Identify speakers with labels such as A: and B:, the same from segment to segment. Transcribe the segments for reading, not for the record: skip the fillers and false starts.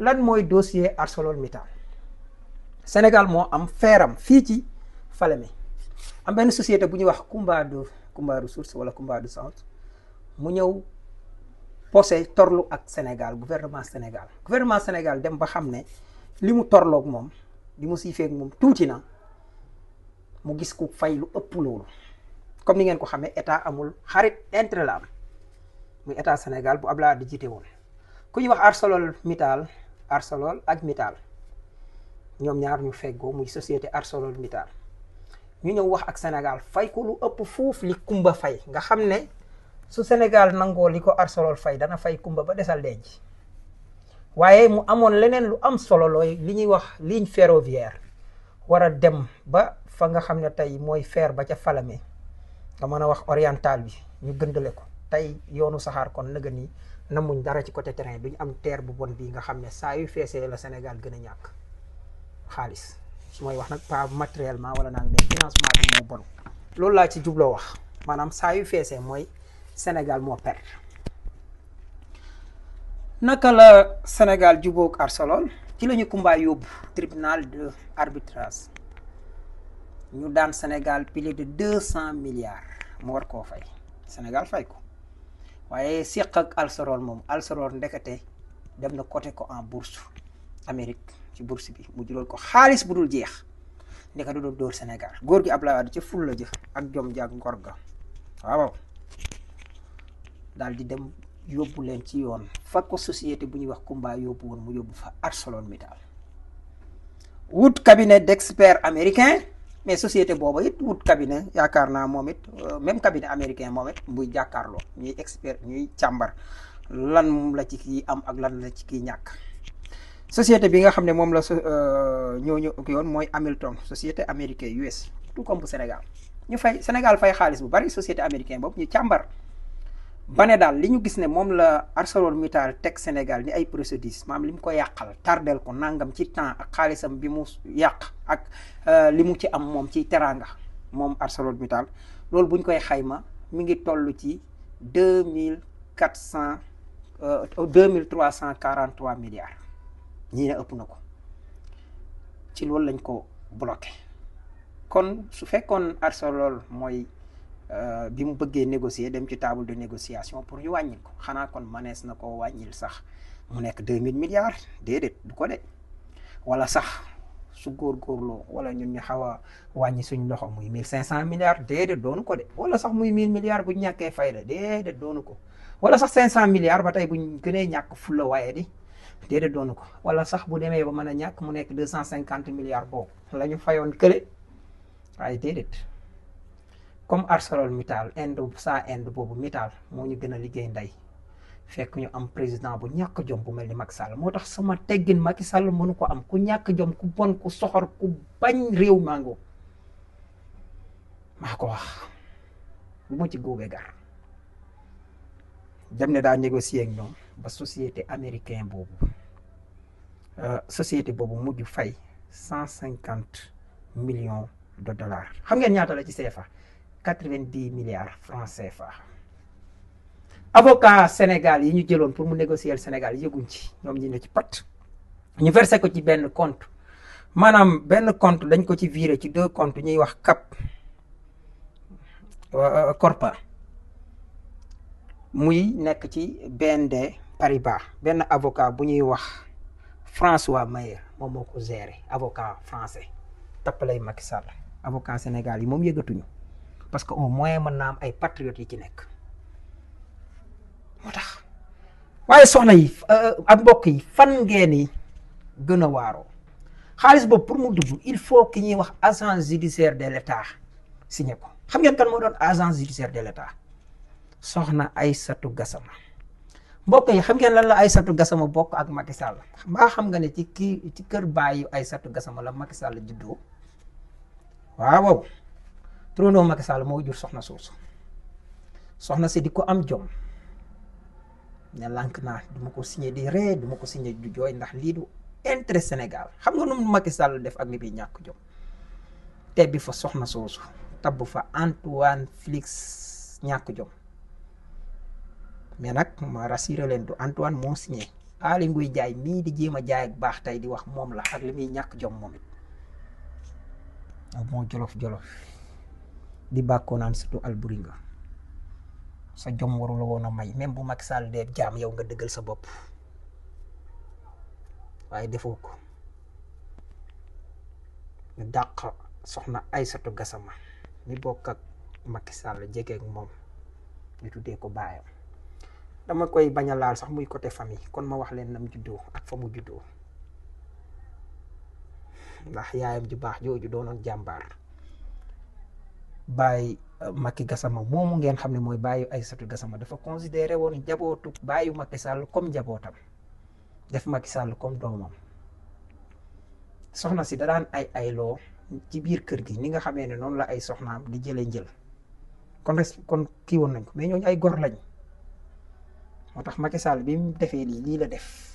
A: lan mooy dossier ArcelorMittal. Sénégal moo am feeram fii ci Falémé am benn société bu ñuy wax Kumba Ressources wala Kumba du Centre mu ñëw posé torlu ak Sénégal gouvernement Sénégal dem ba xam ne li mu torloog moom li mu siifeeg moom tuuti na mu gis ku fay lu ëpp loolu comme ni ngeen ko xamee état amul xarit intérêt la am muy état Sénégal bu Abdoulaye di jiite woon ku ñuy wax ArcelorMittal ak Mittal ñoom ñaar ñu feggoo muy société ArcelorMittal ñu ñëw wax ak Sénégal fay ko lu ëpp fuuf li Kumba fay nga xam ne su Sénégal nangoo li ko Arcelor fay dana fay Kumba ba desal denc waaye mu amoon leneen lu am solo looy li ñuy wax ligne ferroviaire war a dem ba fa nga xam ne tey mooy fer ba ca Falémé nga mën a wax oriental bi ñu gëndale ko tey yoonu saxaar kon nëga ni namuñ dara ci côté terrain duñ am terre bu bon bii nga xam ne saa yu feesee la Sénégal gën a ñàkk xaalis su may wax nag pas matériellement wala naan mais financement bi moo bon loolu laa ci jubloo wax maanaam saa yu feesee mooy Sénégal moo perte. naka la Sénégal jubóog Arcelor ci la ñu Kumba yóbbu tribunal de arbitrage ñu daan Sénégal plus de 200 milliards mu war koo fay Sénégal fay ko waaye séq ak Arcelor ndekete dem na côté ko en bourse Amérique ci bourse bi mu jural ko xaalis bu dul jeex ndeka du doon dóor Sénégal góor gi Abdoulaye Wade ca ful la jëf ak jom jaag ngor ga waaw daal di dem yóbbu leen ci yoon fa ko société bu ñuy wax Kumba yóbbu woon mu yóbbu fa ArcelorMittal wut cabinet d'expert américain mais société booba it wut cabinet yaakaar naa moom it même cabinet américain moom it muy jàkkaarloo ñuy expert ñuy càmbar lan la ci kii am ak lan la ci kii ñàkk. société bi nga xam ne moom la ñooñu yoon mooy Hamilton société américaine US tout comme bu Sénégal ñu fay Sénégal fay xaalis bu bari société américaine boobu ñu càmbar ba ne daal li ñu gis ne moom la ArcelorMittal teg Sénégal ni ay procédures maam li mu ko yàqal tardel ko nangam ci temps ak xaalisam bi mu yàq ak li mu ci am moom ci teraanga moom ArcelorMittal loolu bu ñu koy xayma mi ngi toll ci 2343 milliards ñii ne ëpp na ko ci loolu lañ ko bloqué kon su fekkoon Arcelor mooy bi mu bëggee négocier dem ci table de négociation pour ñu wàññil ko xanaa kon manees na ko wàññil sax mu nekk 2000 milliards déedéet du ko de wala sax su góorgóorloo wala ñun ñu xaw a wàññi suñ loxo muy 1500 milliards déedéet doonu ko de wala sax muy 1000 milliards buñ ñàkkee fayda déedéet doonu ko wala sax 500 milliards ba tey buñ gënee ñàkk fulla waaye di déedéet doonu ko wala sax bu demee ba mën a ñàkk mu nekk 250 milliards boobu la ñu fayoon kële waaye déedéet comme ArcelorMittal Inde boobu Mittal moo ñu gën a liggéey ndey fekk ñu am président bu ñàkk jom bu mel ni Macky Sall moo tax sama teggin Macky Sall mënu ko am ku ñàkk jom ku bon ku soxor ku bañ réew mango maa ko wax bu ma ci góobee gar dem ne daa négocier ak ñoom ba société américain boobu société boobu mujj fay 150 millions de dollars xam ngeen ñaata la ci CFA 90 milliards francs CFA avocat Sénégal yi ñu jëloon pour mu négocier Sénégal yëguñ ci ñoom ñi ne ci pat ñu versé ko ci benn compte maanaam benn compte dañ ko ci viré ci 2 comptes ñuy wax CAP Corpa muy nekk ci BND Paribas benn avocat bu ñuy wax François Mayer moom moo ko géré avocat français tappalay Macky Sall avocat Sénégal yi moom yëgatuñu parce que au moins mën naa am ay patriotes yi ci nekk moo tax waaye soxna yi ak mbokk yi fan ngeen yi gën a waaroo xaalis boobu pour mu dugg il faut ki ñuy wax agence judiciaire de l'État signé ko xam ngeen kan moo doon agence judiciaire de l'État soxna Aïssatou Gassama mbokk yi xam ngeen lan la Aïssatou Gassama bokk ak Macky Sall mbaa xam nga ne ci kër baayu Aïssatou Gassama la Macky Sall juddoo waaw turandoo Macky Sall moo jur soxna soosu soxna si di ko am jom ne lànk naa du ma ko signé di ree du ma ko signé du jooy ndax lii du intérêt Sénégal xam nga nu mu Macky Sall def ak ni bi ñàkk jom te bi fa soxna soosu tabb fa Antoine Félix ñàkk jom mais nag ma rassuré leen du Antoine moo signé Aly Ngouille Ndiaye mii di jéem a jaay ak baax tey di wax moom la ak li muy ñàkk jom moom it moo jolof di bàkkoo naan surtout Alboury nga sa jom waru la woon a may même bu Macky Sall dee jaam yow nga dëggal sa bopp waaye defoo ko ñu dàq soxna Aïssatou Gassama mi bokk ak Macky Sall jege ak moom ñu tuddee ko baayam dama koy bañ a laal sax muy côté famille kon ma wax leen nam juddoo ak fa mu juddoo ndax yaayam ju baax jooju doonoon jàmbaar baay Macky Gassama moomu ngeen xam ne mooy baayu Aïssatou Gassama dafa considéré woon njabootu baayu Macky Sall comme njabootam def Macky Sall comme doomam soxna si da daan ayloo ci biir kër gi ni nga xamee ne noonu la ay soxnaam di jëlee njël kon kii woon nañ ko mais ñooñu ay gor lañ moo tax Macky Sall bi mu defee lii la def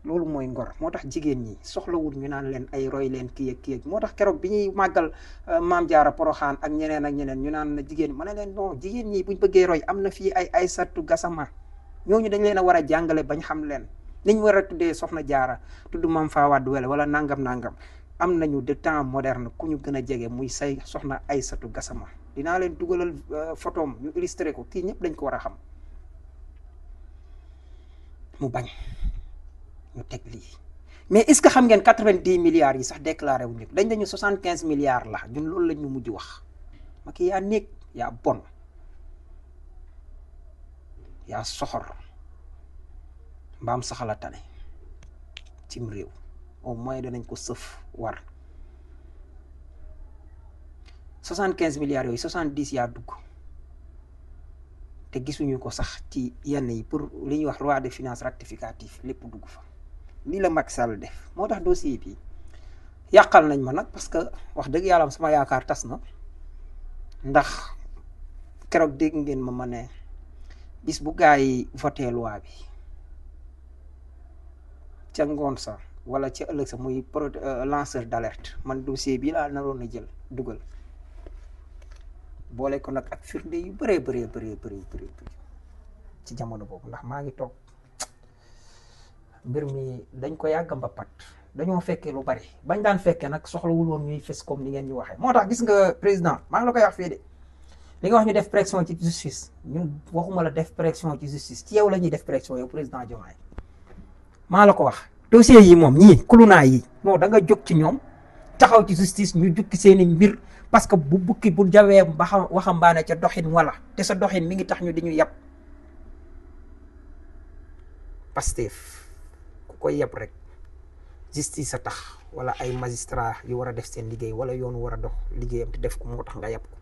A: loolu mooy ngor moo tax jigéen ñi soxlawul ñu naan leen ay roy leen kii ak moo tax keroog bi ñuy màggal Maam Jaara Poroxaan ak ñeneen ñu naan na jigéen ma ne leen non jigéen ñi buñ bëggee roy am na fii ay Aïssatou Gassama ñooñu dañ leen a war a jàngale bañ xam leen niñ war a tuddee soxna Jaara tudd Mame Fawade Wele wala nangam am nañu de temps moderne ku ñu gën a jege muy say soxna Aïssatou Gassama dinaa leen dugalal photom ñu illustré ko kii ñëpp dañ ko war a xam mu bañ ñu teg lii mais est-ce que xam ngeen 90 milliards yi sax déclaré wu ñu dañ dañu 75 milliards la ñun loolu lañ ñu mujj wax ma ki yaa néeg yaa bon yaa soxor mbaam saxala tane cim réew au moins danañ ko sëf war 75 milliards yooyu 70 yaa dugg te gisuñu ko sax ci yenn yi pour li ñuy wax loi de finances rectificative lépp dugg fa lii la Macky Sall def moo tax dossier bi yàqal nañ ma nag parce que wax dëgg yàlla sama yaakaar tas na ndax keroog dégg ngeen ma ne bis bu gaa yi voté loi bi ca ngoon sa wala ca ëllëg sa muy lanceur d'alerte man dossier bi laa naroon a jël dugal boole ko nag ak firnde yu bëree ci jamono boobu ndax maa ngi toog mbir mi dañ ko yàgg mbapat dañoo fekkee lu bari bañ daan fekkee nag soxlawul woon ñuy fes comme ni ngeen ñu waxee moo tax gis nga président maa ngi la koy wax fii de li nga wax ñu def pression ci justice ñun waxuma la def pression ci justice ci yow la ñuy def pression yow président Diomaye maa la ko wax dossier yi moom ñii kulunaa yi non da nga jóg ci ñoom taxaw ci justice ñu jukki seeni mbir parce que bu bukki bu jawee waxambaane ca doxin wala te sa doxin mi ngi tax ñu di ñu yab Pastef ku koy yab rek justice a tax wala ay magistrat yu war a def seen liggéey wala yoonu war a dox liggéeyam te def ko moo tax nga yab ko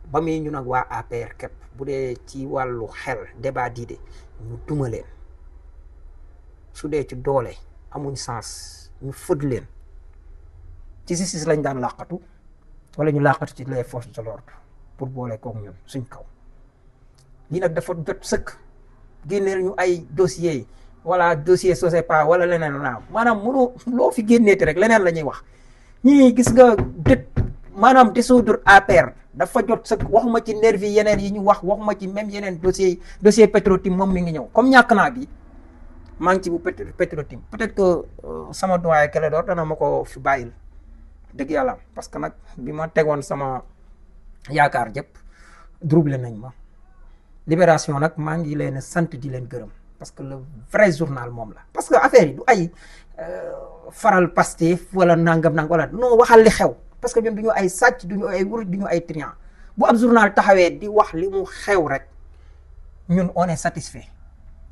A: ba muy ñu nag waa APR képp bu dee ci wàllu xel débat d'idées ñu duma leen su dee ci doole amuñ sens ñu fëdd leen ci justice lañ daan làqatu wala ñu làqatu ci les forces de l'ordre pour boole koog ñun suñ kaw lii nag dafa jot sëkk génneel ñu ay dossiers yi wala dossier Sosepa wala leneen naaw maanaam mënoo loo fi génneeti rek leneen la ñuy wax ñii gis nga maanaam dissoudre APR dafa jot sëkk waxuma ci nervi yeneen yi ñu waxuma ci même yeneen dossier Petro-Tim moom mi ngi ñëw comme ñàkk naa bi maa ngi ci bu Petro-Tim peut-être que sama doyen Clédor dana ma ko fi bàyyil dëgg yàlla parce que nag bi ma tegoon sama yaakaar jëpp troublé nañ ma Libération nag maa ngi leen sant di leen gërëm parce que le vrai journal moom la parce que affaire yi du ay faral Pastef wala nangam wala non waxal li xew parce que ñun du ñu ay sàcc du ñu ay wuruj du ñu ay trian bu ab journal taxawee di wax li mu xew rek ñun on est satisfait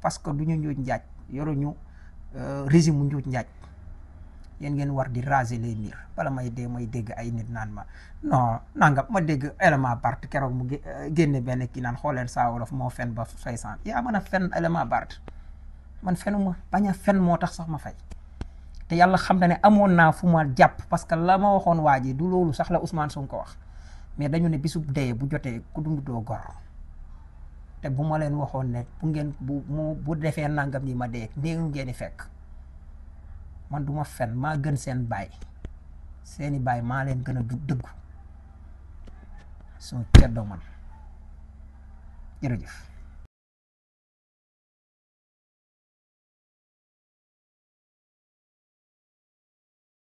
A: parce que du ñu njuuj njaaj yoruñu régime mu njuuj njaaj yéen ngeen war di raser les murs bala may dégg ay nit naan ma non nangam ma dégg élément Bart keroog mu génne benn kii naan xooleen Saa Wolof moo fen ba fay sant yaa mën a fen élément Bart man fenuma bañ a fen moo tax sax ma fay te yàlla xam na ne amoon naa fu ma jàpp parce que la ma waxoon waa ji du loolu sax la Ousmane Sonko ko wax mais dañu ne bisub dee bu jotee ku dund doo gor te bu ma leen waxoon ne bu defee nangam ni ma dee néew ngeen di fekk man du ma fen maa gën seen baay seeni baay maa leen gën a dëggu soo ceddoo man jërëjëf